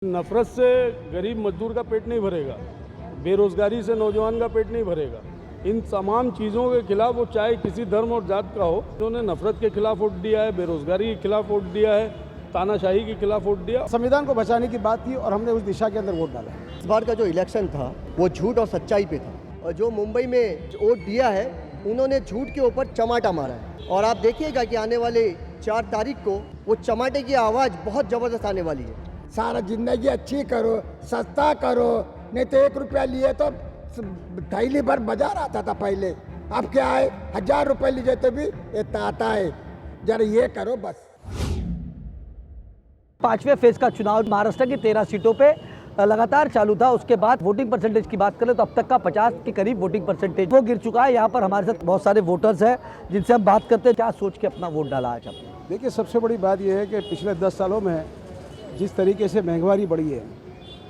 नफरत से गरीब मजदूर का पेट नहीं भरेगा, बेरोजगारी से नौजवान का पेट नहीं भरेगा। इन तमाम चीज़ों के खिलाफ, वो चाहे किसी धर्म और जात का हो, उन्होंने नफरत के खिलाफ वोट दिया है, बेरोजगारी के खिलाफ वोट दिया है, तानाशाही के खिलाफ वोट दिया। संविधान को बचाने की बात की और हमने उस दिशा के अंदर वोट डाला। इस बार का जो इलेक्शन था वो झूठ और सच्चाई पे था, और जो मुंबई में वोट दिया है उन्होंने झूठ के ऊपर चमाटा मारा है। और आप देखिएगा कि आने वाले 4 तारीख को वो चमाटे की आवाज़ बहुत ज़बरदस्त आने वाली है। सारा जिंदगी अच्छी करो, सस्ता करो, नहीं तो 1 रुपया लिए तो थैली भर बाजार आता था पहले। अब क्या है, 1000 रुपये लीजिए तो भी इतना आता है। जरा ये करो बस। 5वें फेज का चुनाव महाराष्ट्र की 13 सीटों पे लगातार चालू था। उसके बाद वोटिंग परसेंटेज की बात करें तो अब तक का 50 के करीब वोटिंग परसेंटेज वो गिर चुका है। यहाँ पर हमारे साथ बहुत सारे वोटर्स हैं जिनसे हम बात करते हैं, क्या सोच के अपना वोट डाला आज आपने। देखिए, सबसे बड़ी बात यह है कि पिछले 10 सालों में जिस तरीके से महंगाई बढ़ी है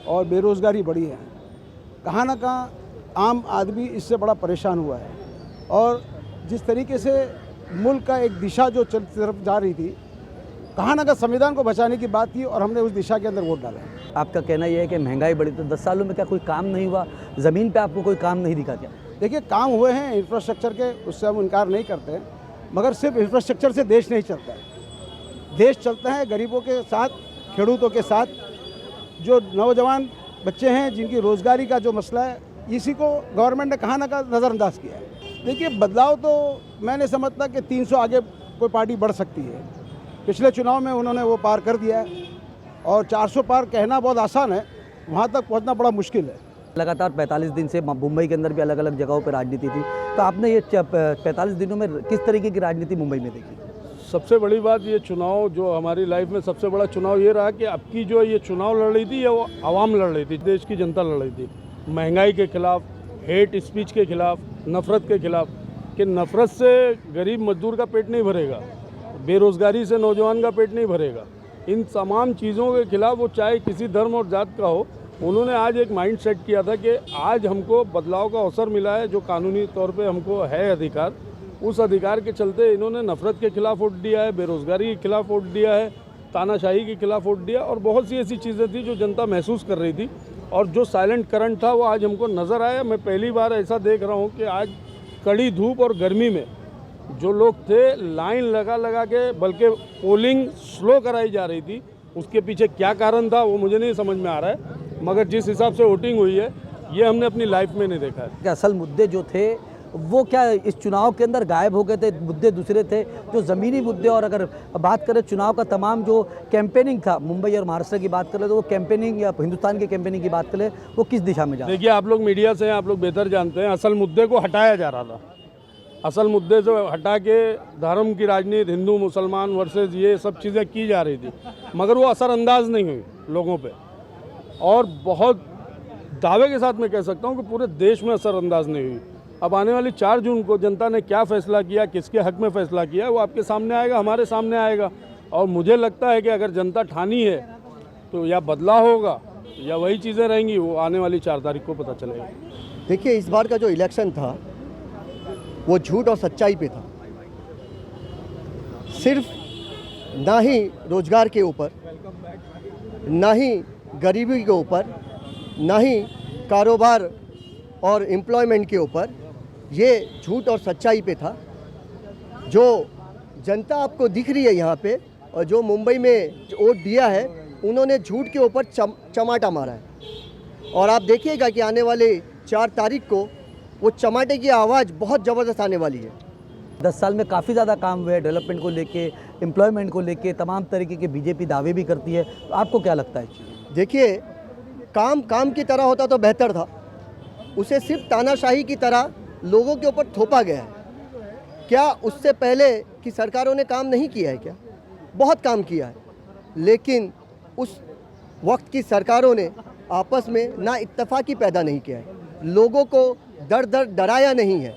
और बेरोज़गारी बढ़ी है, कहाँ ना कहाँ आम आदमी इससे बड़ा परेशान हुआ है। और जिस तरीके से मुल्क का एक दिशा जो तरफ जा रही थी, कहाँ ना कहाँ संविधान को बचाने की बात की और हमने उस दिशा के अंदर वोट डाला। आपका कहना यह है कि महंगाई बढ़ी, तो 10 सालों में क्या कोई काम नहीं हुआ? ज़मीन पे आपको कोई काम नहीं दिखा क्या? देखिए, काम हुए हैं इंफ्रास्ट्रक्चर के, उससे हम इनकार नहीं करते हैं, मगर सिर्फ इंफ्रास्ट्रक्चर से देश नहीं चलता है। देश चलता है गरीबों के साथ, खेडूतों के साथ। जो नौजवान बच्चे हैं जिनकी रोज़गारी का जो मसला है, इसी को गवर्नमेंट ने कहाँ ना कहाँ नज़रअंदाज किया है। देखिए, बदलाव तो मैंने समझता कि 300 आगे कोई पार्टी बढ़ सकती है। पिछले चुनाव में उन्होंने वो पार कर दिया है, और 400 पार कहना बहुत आसान है, वहाँ तक पहुँचना बड़ा मुश्किल है। लगातार 45 दिन से मुंबई के अंदर भी अलग अलग जगहों पर राजनीति थी, तो आपने ये 45 दिनों में किस तरीके की राजनीति मुंबई में देखी? सबसे बड़ी बात, ये चुनाव जो हमारी लाइफ में सबसे बड़ा चुनाव ये रहा कि अब की जो ये चुनाव लड़ रही थी, ये वो आवाम लड़ रही थी, देश की जनता लड़ रही थी। महंगाई के खिलाफ, हेट स्पीच के खिलाफ, नफरत के खिलाफ। कि नफरत से गरीब मजदूर का पेट नहीं भरेगा, बेरोजगारी से नौजवान का पेट नहीं भरेगा। इन तमाम चीज़ों के खिलाफ, वो चाहे किसी धर्म और जात का हो, उन्होंने आज एक माइंड सेट किया था कि आज हमको बदलाव का अवसर मिला है, जो कानूनी तौर पे हमको है अधिकार। उस अधिकार के चलते इन्होंने नफरत के खिलाफ वोट दिया है, बेरोजगारी के खिलाफ वोट दिया है, तानाशाही के खिलाफ वोट दिया, और बहुत सी ऐसी चीज़ें थी जो जनता महसूस कर रही थी। और जो साइलेंट करंट था वो आज हमको नज़र आया। मैं पहली बार ऐसा देख रहा हूँ कि आज कड़ी धूप और गर्मी में जो लोग थे, लाइन लगा लगा के, बल्कि पोलिंग स्लो कराई जा रही थी। उसके पीछे क्या कारण था वो मुझे नहीं समझ में आ रहा है, मगर जिस हिसाब से वोटिंग हुई है, ये हमने अपनी लाइफ में नहीं देखा है। क्या असल मुद्दे जो थे वो क्या इस चुनाव के अंदर गायब हो गए थे? मुद्दे दूसरे थे, जो ज़मीनी मुद्दे। और अगर बात करें चुनाव का तमाम जो कैंपेनिंग था, मुंबई और महाराष्ट्र की बात करें तो वो कैंपेनिंग, या हिंदुस्तान की कैंपेनिंग की बात करें, वो किस दिशा में जा रहा है? देखिए, आप लोग मीडिया से हैं, आप लोग बेहतर जानते हैं। असल मुद्दे को हटाया जा रहा था। असल मुद्दे से हटा के धर्म की राजनीति, हिंदू मुसलमान वर्सेस ये सब चीज़ें की जा रही थी, मगर वो असरअंदाज नहीं हुई लोगों पे। और बहुत दावे के साथ मैं कह सकता हूँ कि पूरे देश में असरअंदाज नहीं हुई। अब आने वाली 4 जून को जनता ने क्या फैसला किया, किसके हक में फैसला किया, वो आपके सामने आएगा, हमारे सामने आएगा। और मुझे लगता है कि अगर जनता ठानी है तो या बदलाव होगा या वही चीज़ें रहेंगी, वो आने वाली 4 तारीख को पता चलेगा। देखिए, इस बार का जो इलेक्शन था वो झूठ और सच्चाई पे था। सिर्फ ना ही रोजगार के ऊपर, ना ही गरीबी के ऊपर, ना ही कारोबार और एम्प्लॉयमेंट के ऊपर, ये झूठ और सच्चाई पे था। जो जनता आपको दिख रही है यहाँ पे, और जो मुंबई में वोट दिया है, उन्होंने झूठ के ऊपर चमाटा मारा है। और आप देखिएगा कि आने वाले 4 तारीख को वो चमाटे की आवाज़ बहुत ज़बरदस्त आने वाली है। 10 साल में काफ़ी ज़्यादा काम हुए, डेवलपमेंट को लेके, एम्प्लॉयमेंट को लेके, तमाम तरीके के बीजेपी दावे भी करती है। तो आपको क्या लगता है? देखिए, काम की तरह होता तो बेहतर था। उसे सिर्फ तानाशाही की तरह लोगों के ऊपर थोपा गया है। क्या उससे पहले की सरकारों ने काम नहीं किया है? क्या बहुत काम किया है, लेकिन उस वक्त की सरकारों ने आपस में ना इत्तेफाकी पैदा नहीं किया है, लोगों को डराया नहीं है।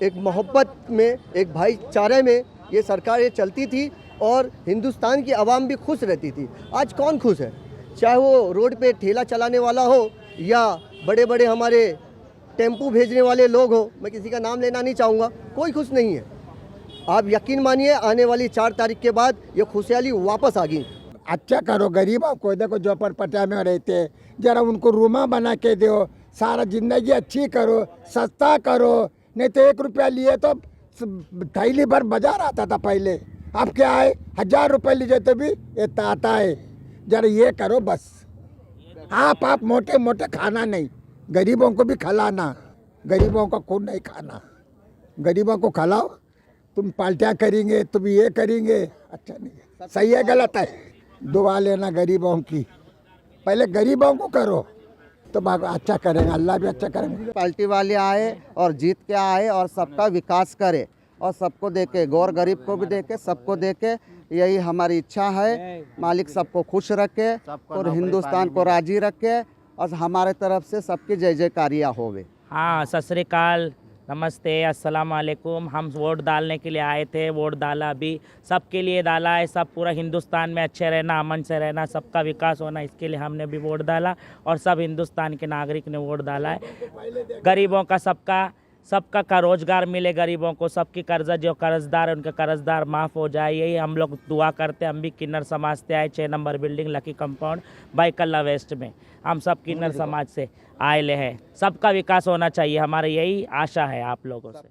एक मोहब्बत में, एक भाईचारे में ये सरकारें चलती थी, और हिंदुस्तान की आवाम भी खुश रहती थी। आज कौन खुश है? चाहे वो रोड पे ठेला चलाने वाला हो या बड़े बड़े हमारे टेम्पू भेजने वाले लोग हो, मैं किसी का नाम लेना नहीं चाहूँगा, कोई खुश नहीं है। आप यकीन मानिए, आने वाली 4 तारीख के बाद ये खुशहाली वापस आ गई। अच्छा करो गरीबों को, देखो झोपड़पट्टिया में रहते हैं, जरा उनको रूमा बना के दो, सारा जिंदगी अच्छी करो, सस्ता करो। नहीं तो 1 रुपया लिए तो थैली भर बाजार आता था पहले, अब क्या है 1000 रुपये लीजिए तो भी इतना आता है। जरा ये करो बस। आप मोटे मोटे खाना नहीं, गरीबों को भी खिलाना, गरीबों का खून नहीं खाना, गरीबों को खिलाओ। तुम पार्टियाँ करेंगे, तुम ये करेंगे, अच्छा नहीं है, सही है गलत है। दुआ लेना गरीबों की, पहले गरीबों को करो तो अच्छा करेंगे, अल्लाह भी अच्छा करेंगे। पार्टी वाले आए और जीत के आए और सबका विकास करे और सबको देखे, गौर गरीब को भी देखे, सबको देखे, यही हमारी इच्छा है। मालिक सबको खुश रखे और हिंदुस्तान को राजी रखे और हमारे तरफ से सबकी जय जयकारियाँ होवे। हाँ, सत श्री अकाल, नमस्ते, अस्सलाम वालेकुम। हम वोट डालने के लिए आए थे, वोट डाला भी, सबके लिए डाला है। सब पूरा हिंदुस्तान में अच्छे रहना, अमन से रहना, सबका विकास होना, इसके लिए हमने भी वोट डाला और सब हिंदुस्तान के नागरिक ने वोट डाला है। गरीबों का सबका का रोजगार मिले, गरीबों को सबकी कर्जा, जो कर्जदार है उनके कर्जदार माफ़ हो जाए, यही हम लोग दुआ करते हैं। हम भी किन्नर समाज से आए, 6 number building lucky compound Byculla west में, हम सब किन्नर समाज से आए ले हैं। सबका विकास होना चाहिए, हमारी यही आशा है आप लोगों से।